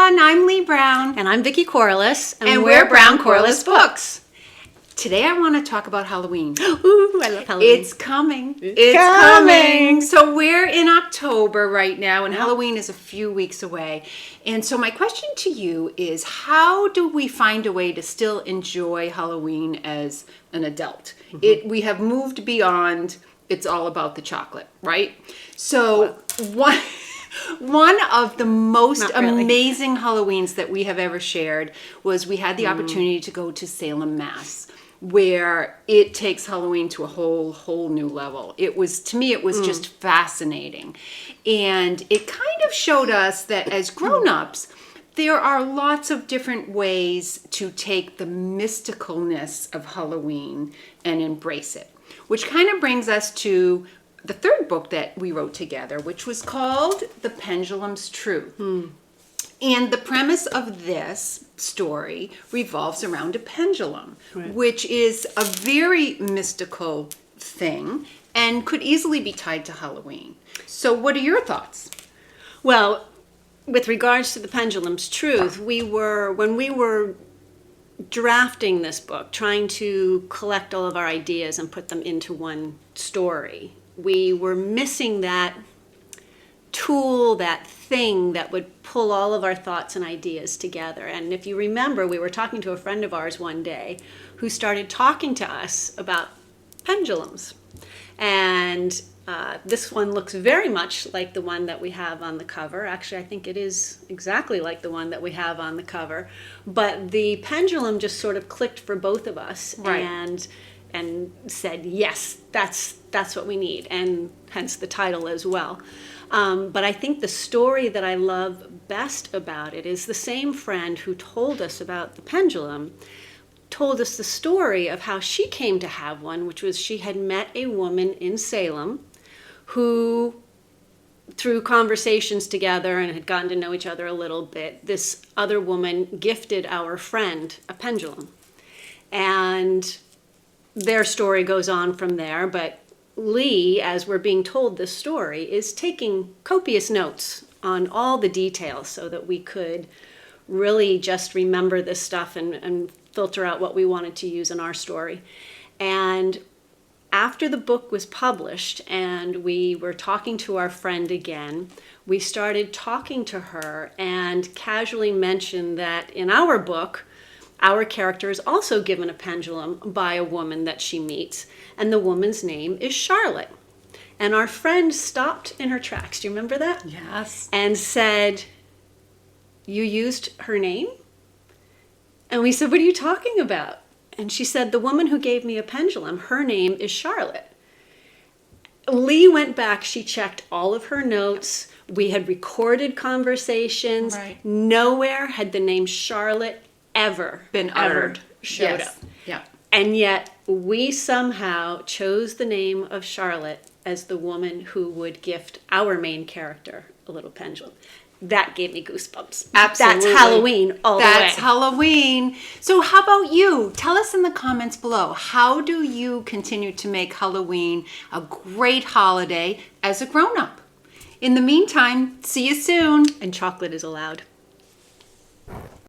everyone. I'm Lee Brown. And I'm Vicki Corliss. And we're Brown Corliss Books. Today I want to talk about Halloween. Ooh, I love Halloween. It's coming. It's coming. So we're in October right now, and Halloween is a few weeks away. And so my question to you is, how do we find a way to still enjoy Halloween as an adult? We have moved beyond, it's all about the chocolate, right? So one of the most amazing Halloweens that we have ever shared was we had the opportunity to go to Salem, Mass, where it takes Halloween to a whole new level. It was, to me, it was just fascinating. And it kind of showed us that as grown-ups, there are lots of different ways to take the mysticalness of Halloween and embrace it, which kind of brings us to the third book that we wrote together, which was called The Pendulum's Truth. And the premise of this story revolves around a pendulum, which is a very mystical thing and could easily be tied to Halloween. So what are your thoughts? Well, with regards to The Pendulum's Truth, when we were drafting this book, trying to collect all of our ideas and put them into one story, we were missing that tool, that thing that would pull all of our thoughts and ideas together. And if you remember, we were talking to a friend of ours one day who started talking to us about pendulums. And this one looks very much like the one that we have on the cover. Actually, I think it is exactly like the one that we have on the cover. But the pendulum just sort of clicked for both of us, and said, yes, that's what we need, and hence the title as well. But I think the story that I love best about it is the same friend who told us about the pendulum told us the story of how she came to have one, which was she had met a woman in Salem who, through conversations together and had gotten to know each other a little bit, this other woman gifted our friend a pendulum. And their story goes on from there, but Lee, as we're being told this story, is taking copious notes on all the details so that we could really just remember this stuff and filter out what we wanted to use in our story. And after the book was published and we were talking to our friend again, we started talking to her and casually mentioned that in our book, our character is also given a pendulum by a woman that she meets, and the woman's name is Charlotte. And our friend stopped in her tracks. Do you remember that? Yes. And said, "You used her name?" And we said, "What are you talking about?" And she said, "The woman who gave me a pendulum, her name is Charlotte." Lee went back. She checked all of her notes. We had recorded conversations. Nowhere had the name Charlotte ever been uttered, showed up. Yeah. And yet we somehow chose the name of Charlotte as the woman who would gift our main character a little pendulum. That gave me goosebumps. Absolutely. That's Halloween all the way. That's Halloween. So how about you? Tell us in the comments below, how do you continue to make Halloween a great holiday as a grown-up? In the meantime, see you soon. And chocolate is allowed.